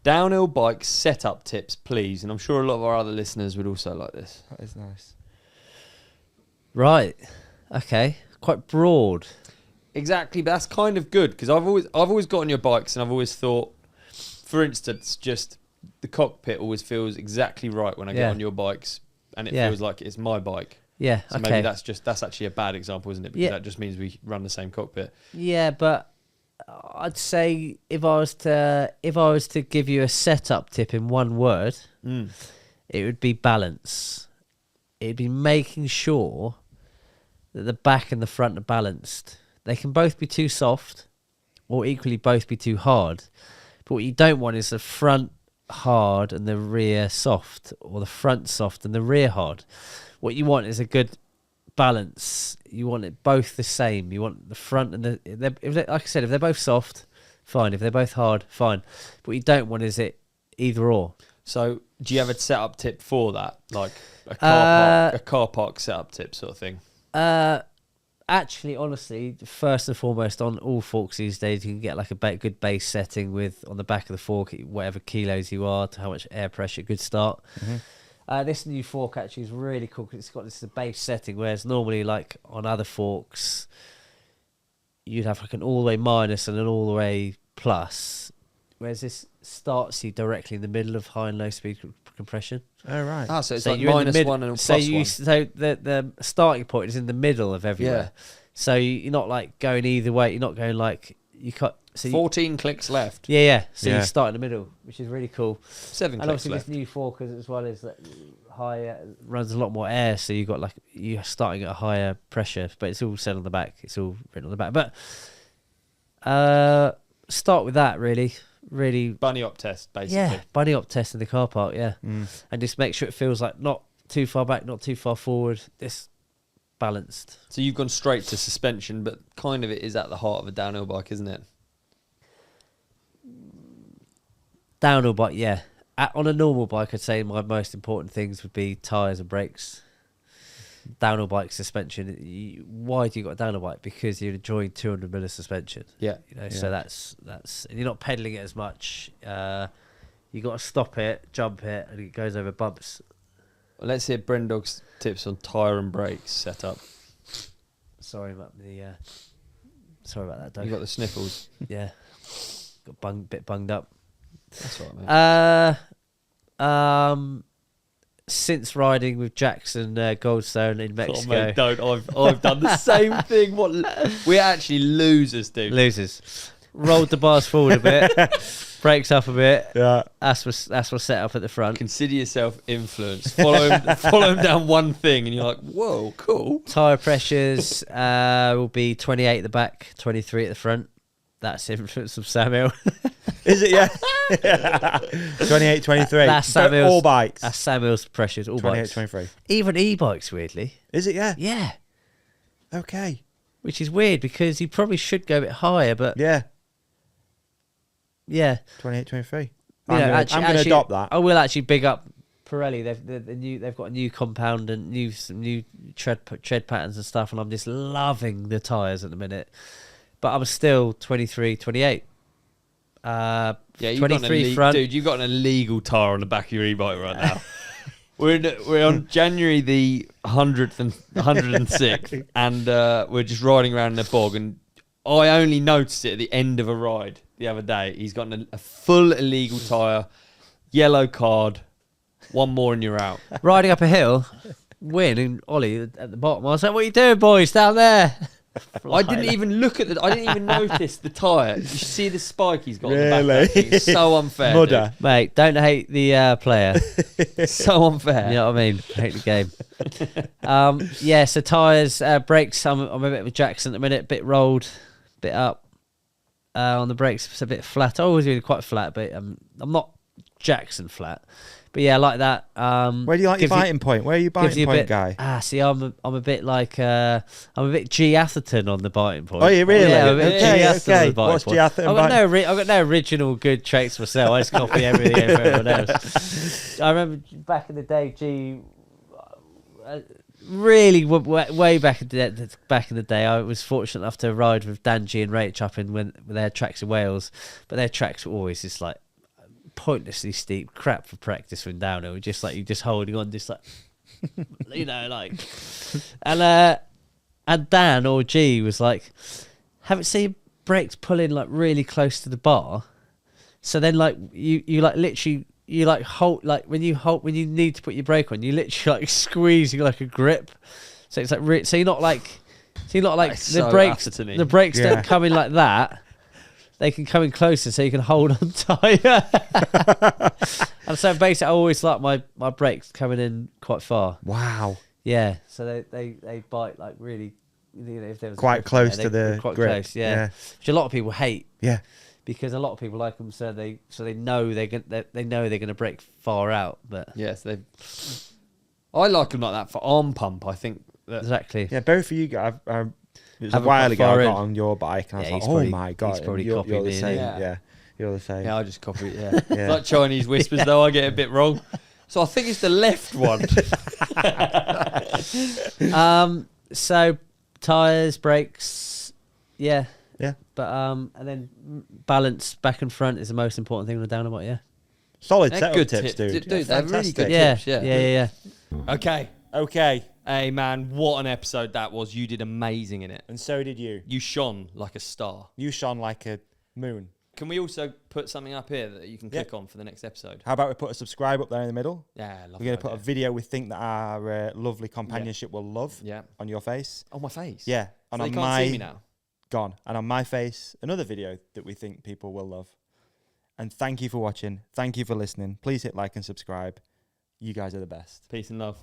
Downhill bike setup tips, please. And I'm sure a lot of our other listeners would also like this. That is nice. Right. Okay. Quite broad. Exactly, but that's kind of good because I've always got on your bikes and I've always thought, for instance, just the cockpit always feels exactly right when I get on your bikes, and it feels like it's my bike. Yeah. So maybe that's actually a bad example, isn't it? Because that just means we run the same cockpit. Yeah, but I'd say if I was to give you a setup tip in one word, it would be balance. It'd be making sure that the back and the front are balanced. They can both be too soft or equally both be too hard. But what you don't want is the front hard and the rear soft, or the front soft and the rear hard. What you want is a good balance. You want it both the same. You want the front and like I said, if they're both soft, fine. If they're both hard, fine. But what you don't want is it either or. So do you have a setup tip for that? Like a car park setup tip sort of thing? Actually, honestly, first and foremost, on all forks these days, you can get like a good base setting with on the back of the fork, whatever kilos you are, to how much air pressure, good start. This new fork actually is really cool because it's got this base setting, whereas normally, like on other forks, you'd have like an all the way minus and an all the way plus, whereas this starts you directly in the middle of high and low speed compression. Oh, right. So it's like minus one and plus one. So the starting point is in the middle of everywhere. Yeah. So you're not like going either way. You're not going like you cut. So 14 clicks left. Yeah. So you start in the middle, which is really cool. 7 and clicks obviously left. this new fork as well is that high runs a lot more air. So you got like you're starting at a higher pressure, but it's all said on the back. It's all written on the back. But start with that really. Bunny up test, basically. Yeah, bunny up test in the car park, and just make sure it feels like not too far back, not too far forward. This balanced. So you've gone straight to suspension, but kind of it is at the heart of a downhill bike, isn't it? Downhill bike, yeah. On a normal bike, I'd say my most important things would be tyres and brakes. Downhill bike suspension. Why do you got a downhill bike? Because you're enjoying 200mm of suspension. Yeah. So that's and you're not pedaling it as much. You got to stop it, jump it, and it goes over bumps. Well, let's hear Brendog's tips on tyre and brakes setup. Sorry about that, Doug. You got the sniffles. Yeah. Got bit bunged up. That's all right, mate. Since riding with Jackson Goldstone in Mexico. Oh, mate, don't. I've done the same thing. We're actually losers, dude. Losers. Rolled the bars forward a bit, brakes up a bit. Yeah. That's what's set up at the front. Consider yourself influenced. Follow him down one thing, and you're like, whoa, cool. Tyre pressures will be 28 at the back, 23 at the front. That's influence of Samuel. Is it? Yeah. 28, 23. That's Samuel's, all bikes. That's Samuel's pressures. All 28, bikes. 23. Even e-bikes, weirdly. Is it? Yeah. Yeah. Okay. Which is weird because you probably should go a bit higher, but Yeah. yeah. 28, 23. You know, I'm going to adopt that. I will actually big up Pirelli. They've got a new compound and some new tread patterns and stuff, and I'm just loving the tyres at the minute. But I'm still 23, 28. Yeah, you've 23 front. Dude, you've got an illegal tyre on the back of your e-bike right now. We're on January the 100th and 106th, and we're just riding around in a bog, and I only noticed it at the end of a ride the other day. He's got a full illegal tyre, yellow card, one more and you're out. Riding up a hill, Win and Ollie at the bottom. I was like, what are you doing, boys, down there? I didn't even look at I didn't even notice the tyre. You see the spike he's got on the back. It's so unfair. Mudder. Dude. Mate, don't hate the player. So unfair. You know what I mean? Hate the game. Yeah, so tyres, brakes, I'm a bit with Jackson at the minute, bit rolled, bit up. On the brakes, it's a bit flat. I always really quite flat, but I'm not Jackson flat. But yeah, I like that. Where do you like your biting point? Where are you biting point guy? See, I'm a bit like I'm a bit G Atherton on the biting point. Oh, you really? Yeah, I'm a bit G Atherton on the biting What's point. G Atherton? I've got no original good traits myself. I just copy everything from everyone else. I remember back in the day, G. Really, way back in the day, I was fortunate enough to ride with Dan G and Rach up in when they had tracks in Wales, but their tracks were always just like pointlessly steep, crap for practice from downhill. Just like you're just holding on, just like you know, like. And Dan or G was like, haven't seen brakes pulling like really close to the bar. So then like you like literally you like hold like when you need to put your brake on, you literally like squeeze like a grip. So it's like so you're not like the brakes don't come in like that. They can come in closer so you can hold on tighter. And so basically I always like my brakes coming in quite far. Wow. Yeah. So they bite like really, you know, if there was quite close to the quite grip. Close, yeah. Which a lot of people hate. Yeah. Because a lot of people like them, so they know they're gonna brake far out. But yes, I like them like that for arm pump. I think exactly. Yeah, both of you guys. It was a while ago I got on your bike and I was like, oh my God, he's probably you're copied the me. same. Yeah, you're the same. Yeah, I just copy it. Yeah, It's like Chinese whispers though. I get it a bit wrong. So I think it's the left one. So tyres, brakes, yeah. But and then balance back and front is the most important thing on a downhill bike. Yeah. Solid They're setup good tips, dude. Dude, they're really good Yeah. tips. Yeah. Okay. Hey man, what an episode that was. You did amazing in it. And so did you. You shone like a star. You shone like a moon. Can we also put something up here that you can click on for the next episode? How about we put a subscribe up there in the middle? Yeah, I love We're going to put a video we think that our lovely companionship will love on your face. On my face? Yeah. So and they on can't see me now? Gone. And on my face, another video that we think people will love. And thank you for watching. Thank you for listening. Please hit like and subscribe. You guys are the best. Peace and love.